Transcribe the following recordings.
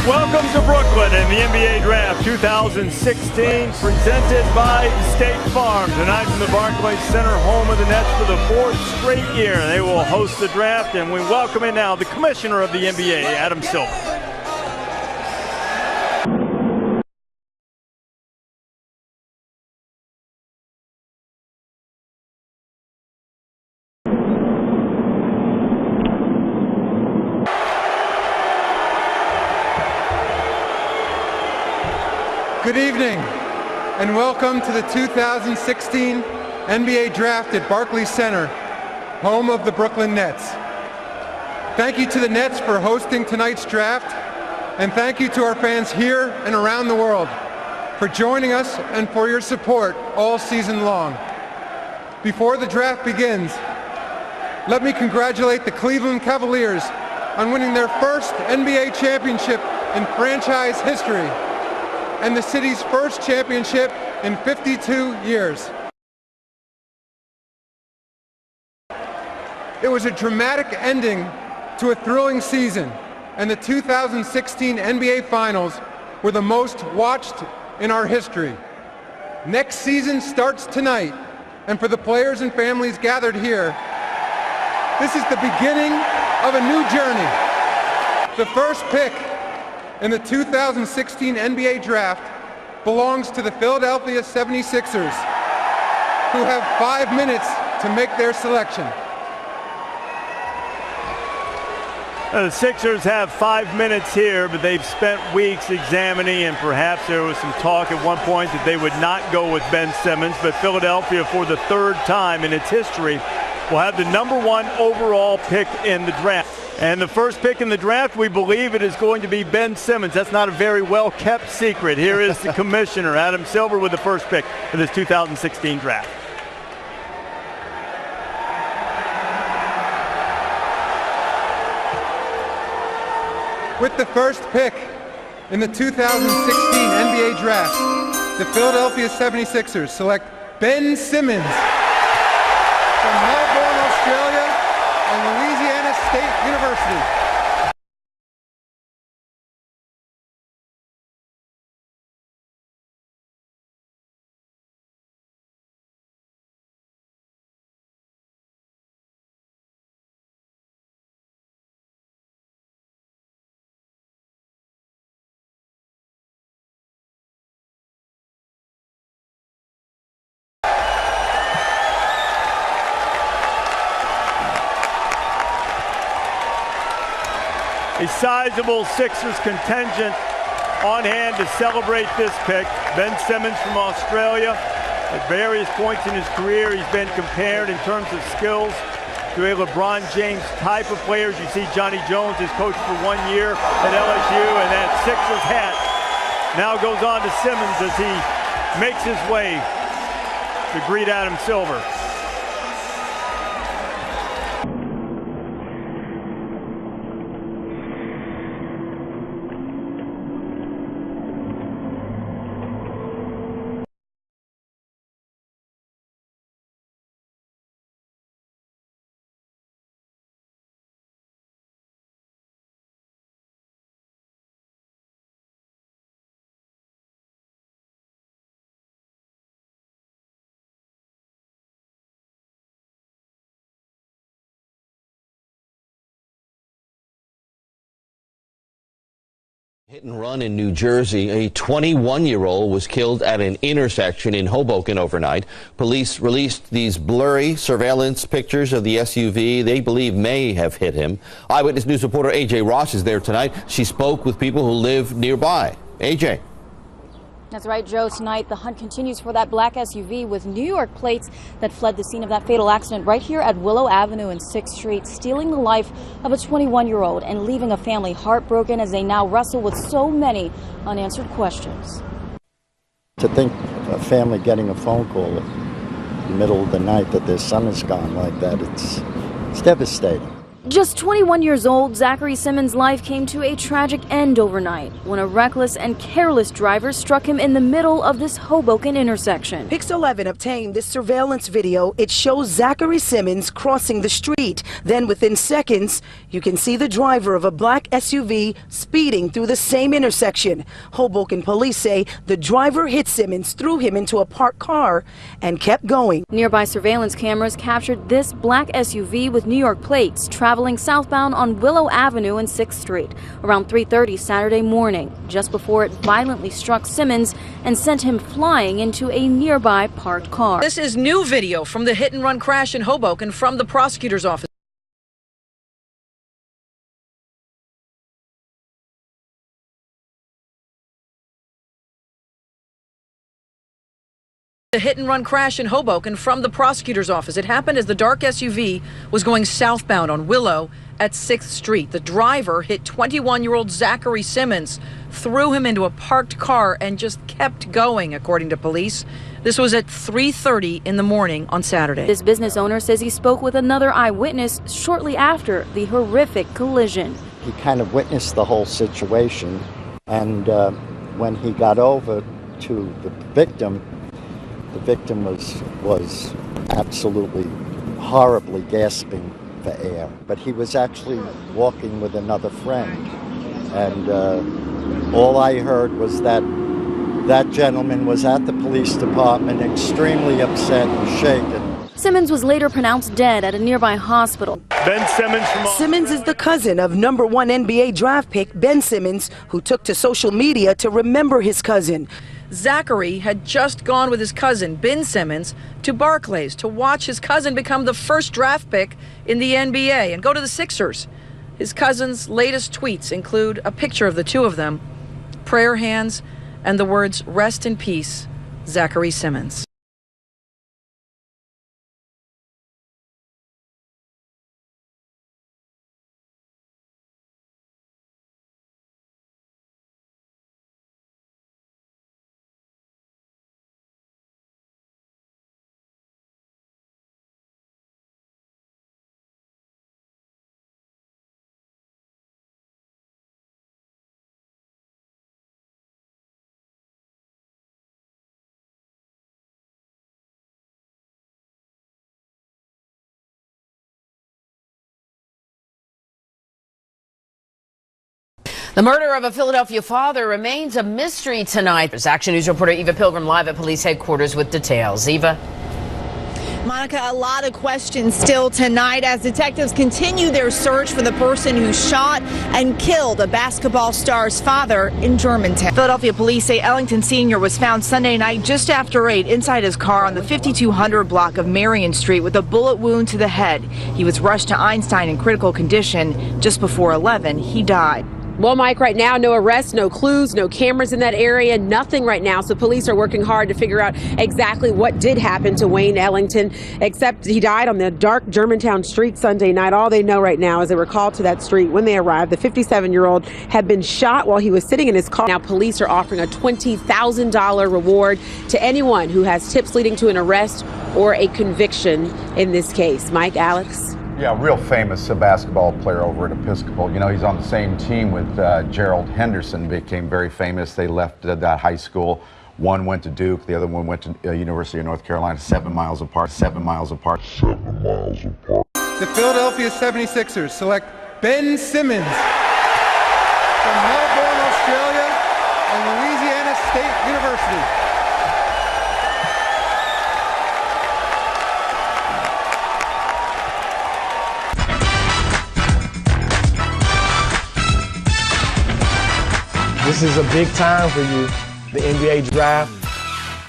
Welcome to Brooklyn and the NBA Draft 2016, presented by State Farm. Tonight from the Barclays Center, home of the Nets for the fourth straight year. They will host the draft, and we welcome in now the commissioner of the NBA, Adam Silver. Good evening, and welcome to the 2016 NBA Draft at Barclays Center, home of the Brooklyn Nets. Thank you to the Nets for hosting tonight's draft, and thank you to our fans here and around the world for joining us and for your support all season long. Before the draft begins, let me congratulate the Cleveland Cavaliers on winning their first NBA championship in franchise history, and the city's first championship in 52 years. It was a dramatic ending to a thrilling season, and the 2016 NBA Finals were the most watched in our history. Next season starts tonight, and for the players and families gathered here, this is the beginning of a new journey. The first pick in the 2016 NBA Draft belongs to the Philadelphia 76ers, who have 5 minutes to make their selection. The Sixers have 5 minutes here, but they've spent weeks examining, and perhaps there was some talk at one point that they would not go with Ben Simmons, but Philadelphia, for the third time in its history, will have the #1 overall pick in the draft. And the first pick in the draft, we believe it is going to be Ben Simmons. That's not a very well-kept secret. Here is the commissioner, Adam Silver, with the first pick of this 2016 draft. With the first pick in the 2016 NBA Draft, the Philadelphia 76ers select Ben Simmons from Melbourne, Australia, and Louisiana State University. A sizable Sixers contingent on hand to celebrate this pick. Ben Simmons from Australia. At various points in his career, he's been compared in terms of skills to a LeBron James type of player. You see Johnny Jones is coached for 1 year at LSU, and that Sixers hat now goes on to Simmons as he makes his way to greet Adam Silver. Hit and run in New Jersey. A 21-year-old was killed at an intersection in Hoboken overnight. Police released these blurry surveillance pictures of the SUV they believe may have hit him. Eyewitness News reporter A.J. Ross is there tonight. She spoke with people who live nearby. A.J. That's right, Joe. Tonight, the hunt continues for that black SUV with New York plates that fled the scene of that fatal accident right here at Willow Avenue and 6th Street, stealing the life of a 21-year-old and leaving a family heartbroken as they now wrestle with so many unanswered questions. To think of a family getting a phone call in the middle of the night that their son is gone like that, it's devastating. Just 21 years old, Zachary Simmons' life came to a tragic end overnight when a reckless and careless driver struck him in the middle of this Hoboken intersection. Pix 11 obtained this surveillance video. It shows Zachary Simmons crossing the street. Then within seconds, you can see the driver of a black SUV speeding through the same intersection. Hoboken police say the driver hit Simmons, threw him into a parked car, and kept going. Nearby surveillance cameras captured this black SUV with New York plates traveling southbound on Willow Avenue and 6th Street around 3:30 Saturday morning, just before it violently struck Simmons and sent him flying into a nearby parked car. This is new video from the hit-and-run crash in Hoboken from the prosecutor's office. The hit-and-run crash in Hoboken from the prosecutor's office. It happened as the dark SUV was going southbound on Willow at 6th Street. The driver hit 21-year-old Zachary Simmons, threw him into a parked car, and just kept going, according to police. This was at 3:30 in the morning on Saturday. This business owner says he spoke with another eyewitness shortly after the horrific collision. He kind of witnessed the whole situation, and when he got over to the victim was absolutely horribly gasping for air. But he was actually walking with another friend, and all I heard was that gentleman was at the police department extremely upset and shaken. Simmons was later pronounced dead at a nearby hospital. Ben Simmons Simmons is the cousin of #1 NBA draft pick Ben Simmons, who took to social media to remember his cousin. Zachary had just gone with his cousin, Ben Simmons, to Barclays to watch his cousin become the first draft pick in the NBA and go to the Sixers. His cousin's latest tweets include a picture of the two of them, prayer hands, and the words, "Rest in peace, Zachary Simmons." The murder of a Philadelphia father remains a mystery tonight. There's Action News reporter Eva Pilgrim live at police headquarters with details. Eva. Monica, a lot of questions still tonight as detectives continue their search for the person who shot and killed a basketball star's father in Germantown. Philadelphia police say Ellington Sr. was found Sunday night just after 8 inside his car on the 5200 block of Marion Street with a bullet wound to the head. He was rushed to Einstein in critical condition. Just before 11, he died. Well, Mike, right now, no arrests, no clues, no cameras in that area, nothing right now. So police are working hard to figure out exactly what did happen to Wayne Ellington, except he died on the dark Germantown street Sunday night. All they know right now is they were called to that street when they arrived. The 57-year-old had been shot while he was sitting in his car. Now police are offering a $20,000 reward to anyone who has tips leading to an arrest or a conviction in this case. Mike, Alex? Yeah, real famous basketball player over at Episcopal. You know, he's on the same team with Gerald Henderson, became very famous. They left that high school. One went to Duke, the other one went to University of North Carolina, 7 miles apart, 7 miles apart. 7 miles apart. The Philadelphia 76ers select Ben Simmons from Melbourne, Australia, and Louisiana State University. This is a big time for you, the NBA draft.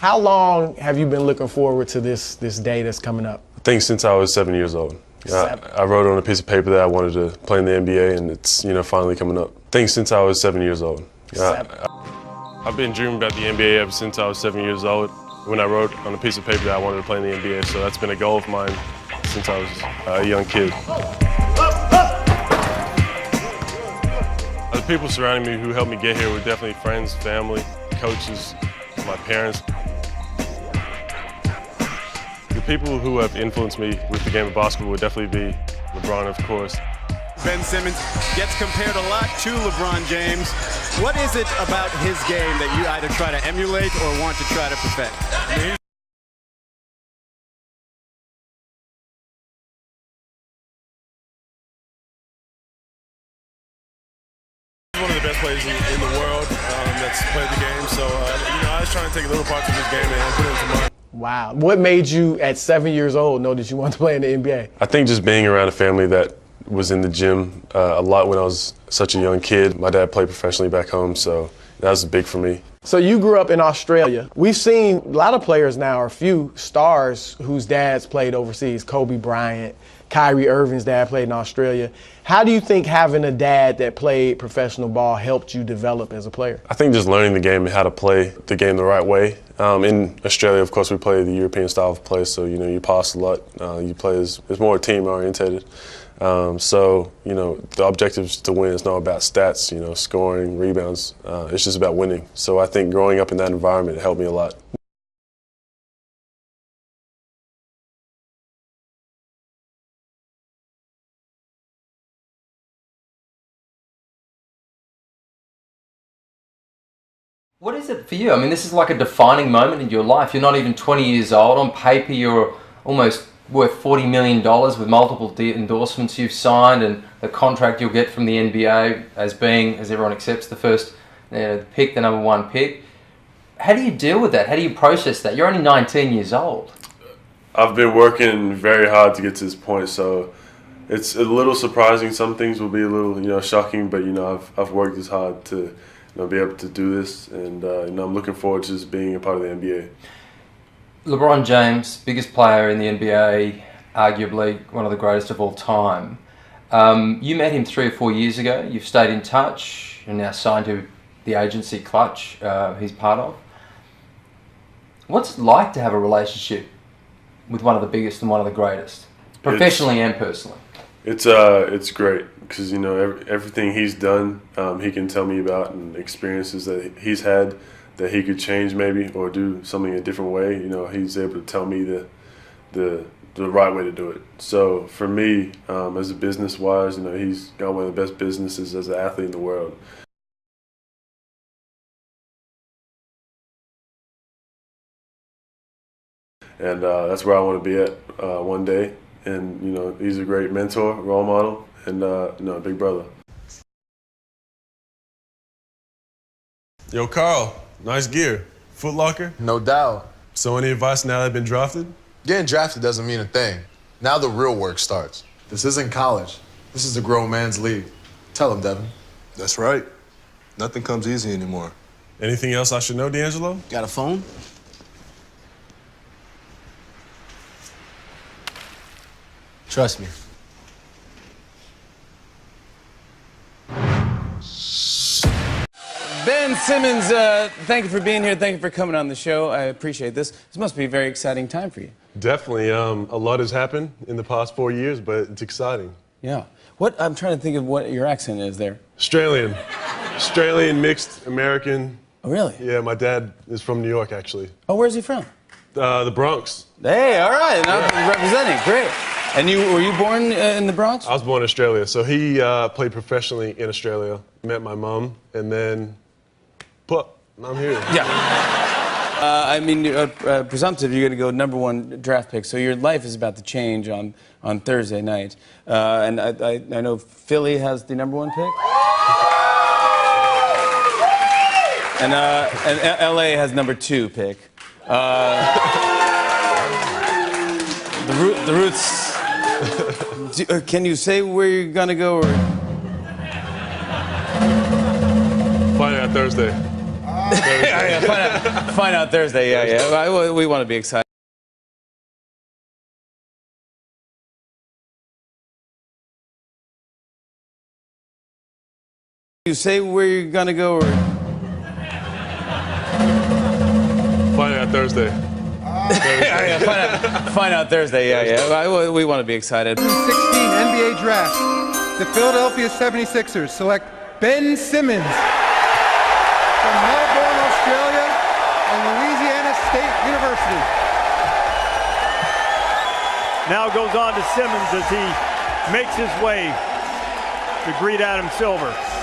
How long have you been looking forward to this day that's coming up? I think since I was 7 years old. I wrote on a piece of paper that I wanted to play in the NBA, and it's finally coming up. I think since I was 7 years old. I've been dreaming about the NBA ever since I was 7 years old. When I wrote on a piece of paper that I wanted to play in the NBA, so that's been a goal of mine since I was a young kid. The people surrounding me who helped me get here were definitely friends, family, coaches, my parents. The people who have influenced me with the game of basketball would definitely be LeBron, of course, Ben Simmons gets compared a lot to LeBron James. What is it about his game that you either try to emulate or want to try to perfect? He's one of the best players in the world that's played the game. So, I was trying to take little parts of his game and put it into mine. Wow. What made you, at 7 years old, know that you wanted to play in the NBA? I think just being around a family that was in the gym a lot when I was such a young kid. My dad played professionally back home, so that was big for me. So you grew up in Australia. We've seen a lot of players now, or a few stars whose dads played overseas. Kobe Bryant, Kyrie Irving's dad played in Australia. How do you think having a dad that played professional ball helped you develop as a player? I think just learning the game and how to play the game the right way. In Australia, of course, we play the European style of play, so, you pass a lot. You play it's more team-orientated. So, the objective is to win. It's not about stats, scoring, rebounds. It's just about winning. So I think growing up in that environment helped me a lot. What is it for you? I mean, this is like a defining moment in your life. You're not even 20 years old. On paper, you're almost worth $40 million with multiple endorsements you've signed and the contract you'll get from the NBA as being, as everyone accepts, the first pick, the number one pick. How do you deal with that? How do you process that? You're only 19 years old. I've been working very hard to get to this point, so it's a little surprising. Some things will be a little, shocking, but, I've worked as hard to be able to do this, and I'm looking forward to just being a part of the NBA. LeBron James, biggest player in the NBA, arguably one of the greatest of all time. You met him 3 or 4 years ago. You've stayed in touch and now signed to the agency Clutch he's part of. What's it like to have a relationship with one of the biggest and one of the greatest, professionally and personally? It's great because everything he's done, he can tell me about, and experiences that he's had that he could change maybe or do something a different way. He's able to tell me the right way to do it. So for me, as a business wise, he's got one of the best businesses as an athlete in the world. And that's where I want to be at one day. And he's a great mentor, role model, and a big brother. Yo, Carl, nice gear. Foot Locker? No doubt. So any advice now that I've been drafted? Getting drafted doesn't mean a thing. Now the real work starts. This isn't college. This is a grown man's league. Tell him, Devin. That's right. Nothing comes easy anymore. Anything else I should know, D'Angelo? Got a phone? Trust me. Ben Simmons, thank you for being here. Thank you for coming on the show. I appreciate this. This must be a very exciting time for you. Definitely. A lot has happened in the past 4 years, but it's exciting. Yeah. I'm trying to think of what your accent is there. Australian. Australian, mixed, American. Oh, really? Yeah, my dad is from New York, actually. Oh, where's he from? The Bronx. Hey, all right. Now representing. Great. And were you born in the Bronx? I was born in Australia. So he played professionally in Australia. Met my mom, and then, I'm here. Yeah. Presumptive, you're going to go number one draft pick. So your life is about to change on Thursday night. And I know Philly has the number one pick. And LA has number 2 pick. The Roots. Can you say where you're gonna go? Or? Find out Thursday. Find out Thursday. Yeah. We want to be excited. You say where you're gonna go? Or? Find out Thursday. Find out Thursday. Yeah. We want to be excited. 2016 NBA Draft. The Philadelphia 76ers select Ben Simmons from Melbourne, Australia, and Louisiana State University. Now goes on to Simmons as he makes his way to greet Adam Silver.